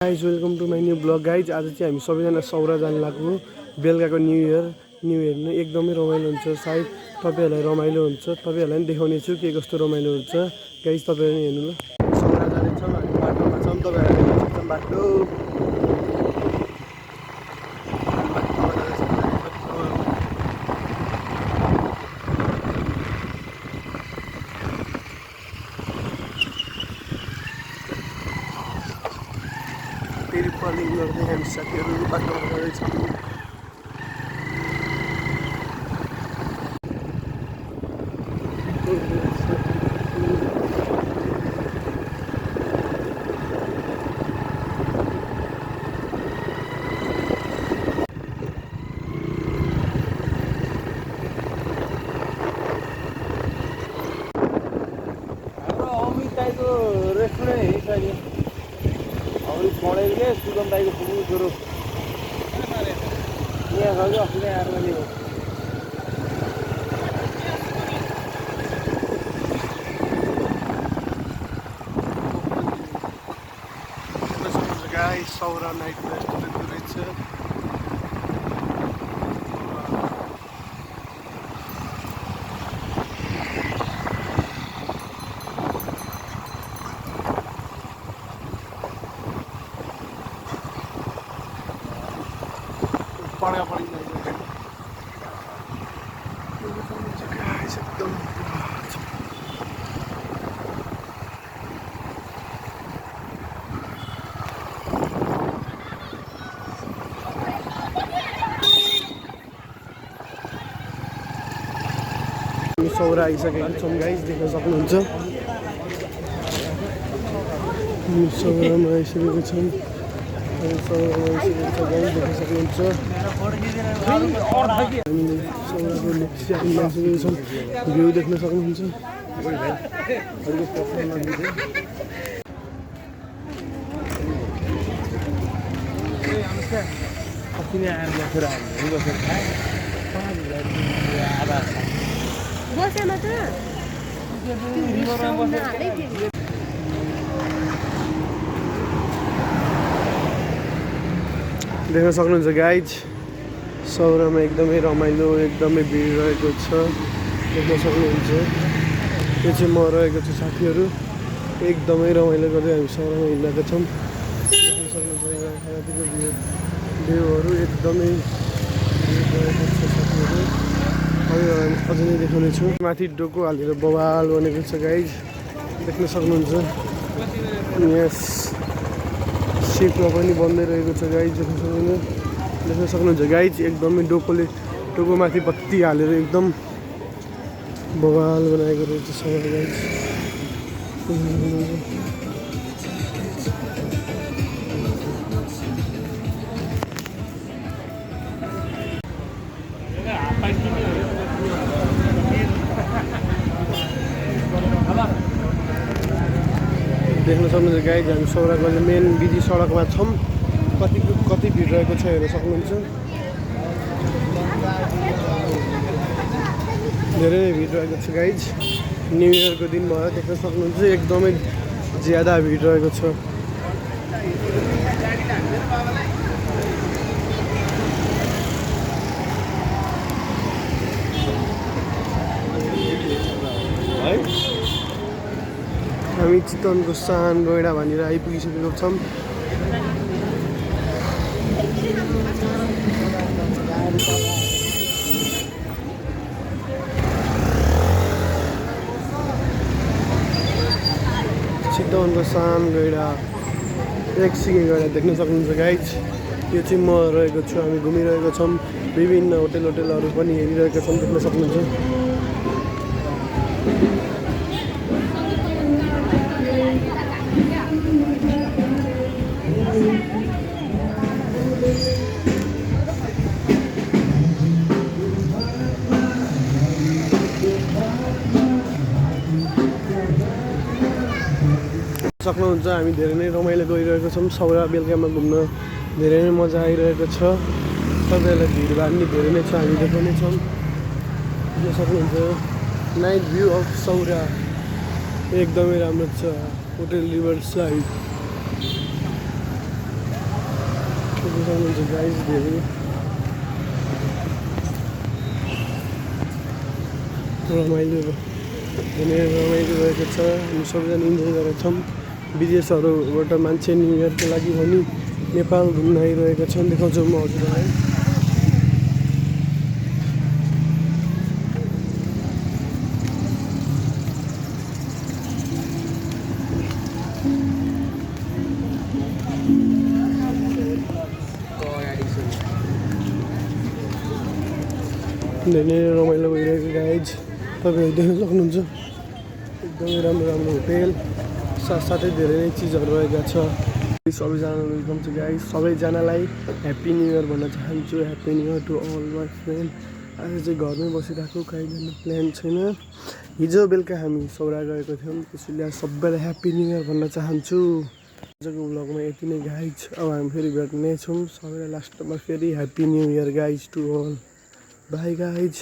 Guys welcome to my new blog guys. आज चाहिँ हामी सबैजना सौरा जानु लाग्नु बेलुकाको न्यु इयर एकदमै रमाइलो हुन्छ। सायद तपाईँहरूलाई रमाइलो हुन्छ, तपाईँहरूलाई पनि देखाउने छु के कस्तो रमाइलो हुन्छ। गाइज तपाईँहरू पनि हेर्नु ल, सौरा जानेछौँ हामी, बाटोमा छौँ, तपाईँहरूलाई बाटो फेरि फलिङ गर्दै हामी साथीहरू बाटोमा जाँदैछौँ। हाम्रो अमित दाईको रेस्टुरेन्ट हेरि छैन। अमित पढेलले सुगम दाईको पुग्नु छोरो यहाँ छ कि अस्ति नै आएर मैले गाइज सौरा नाइट रेस्टुरेन्ट रहेछ। पढा पढी एकदम सौरा आइसकेको छौँ गाइज, देख्न सक्नुहुन्छ। सौरामा आइसकेको छौँ, सौरामा आइसकेको छ गाइज, देख्न सक्नुहुन्छ। हामीले सौराको लेप्सी आइसकेको छौँ, भ्यू देख्न सक्नुहुन्छ। अस्ति नै आएर बसेर बसेमा त देख्न सक्नुहुन्छ गाइज, सौरामा एकदमै रमाइलो, एकदमै भिड रहेको छ, देख्न सक्नुहुन्छ। यो चाहिँ म रहेको छु साथीहरू, एकदमै रमाइलो गर्दै हामी सौरामा हिँडेका छौँ। देख्न सक्नुहुन्छ खानापिना भ्यूहरू एकदमै रहेको छ साथीहरू। अझै नै देखाउने छु। माथि डोको हालेर बवाल बनेको छ गाइज, देख्न सक्नुहुन्छ। यहाँ सिपमा पनि बन्दै रहेको छ गाइज, देख्न सक्नुहुन्छ गाइज। एकदमै डोको माथि बत्ती हालेर एकदम बवाल बनाएको रहेछ सौरा गाइज। देख्न सक्नुहुन्छ गाइज, हामी सौराको मेन बिजी सडकमा छौँ। कति भिड रहेको छ हेर्न सक्नुहुन्छ। धेरै नै भिड रहेको छ गाइज, न्यु इयरको दिन भयो, देख्न सक्नुहुन्छ। एकदमै ज्यादा भिड रहेको छ। हामी चितवनको सान गैडा भनेर आइपुगिसकेको छौँ। चितवनको सान गैडा, एक सिगे गैडा देख्न सक्नुहुन्छ गाइज। यो चाहिँ म रहेको छु, हामी घुमिरहेको छौँ, विभिन्न होटेलहरू पनि हेरिरहेका छौँ, देख्न सक्नुहुन्छ। सक्नुहुन्छ हामी धेरै नै रमाइलो गरिरहेको छौँ। सौरा बेलुकामा घुम्न धेरै नै मजा आइरहेको छ। तपाईँहरूलाई भिडभाड नि धेरै नै छ, हामी देखाउने छौँ। देख्न सक्नुहुन्छ नाइट भ्यू अफ सौरा एकदमै राम्रो छ। होटल रिभर साइड देख्न सक्नुहुन्छ गाइज धेरै रमाइलो रहेको छ। हामी सबैजना इन्जोय गरेका छौँ। विदेशहरूबाट मान्छे न्यु इयरको लागि पनि नेपाल घुम्न आइरहेका छन्। देखाउँछु म हजुरलाई। धेरै रमाइलो भइरहेको गाइज तपाईँहरू देख्न सक्नुहुन्छ। एकदमै राम्रो राम्रो होटेल साथसाथै धेरै नै चिजहरू रहेका छ। सबैजना वेलकम छ गाइज। सबैजनालाई ह्याप्पी न्यु इयर भन्न चाहन्छु। Happy new year to all my friend. आज चाहिँ घरमै बसिरहेको, कहीँ जाने प्लान छैन। हिजो बेलुका हामी सौरा गएको थियौँ, त्यसैले आज सबैलाई ह्याप्पी न्यु इयर भन्न चाहन्छु। आजको भ्लगमा यति नै गाइज। अब हामी फेरि भेट्ने छौँ सबैलाई लास्टमा फेरि happy new year guys to all. Bye guys.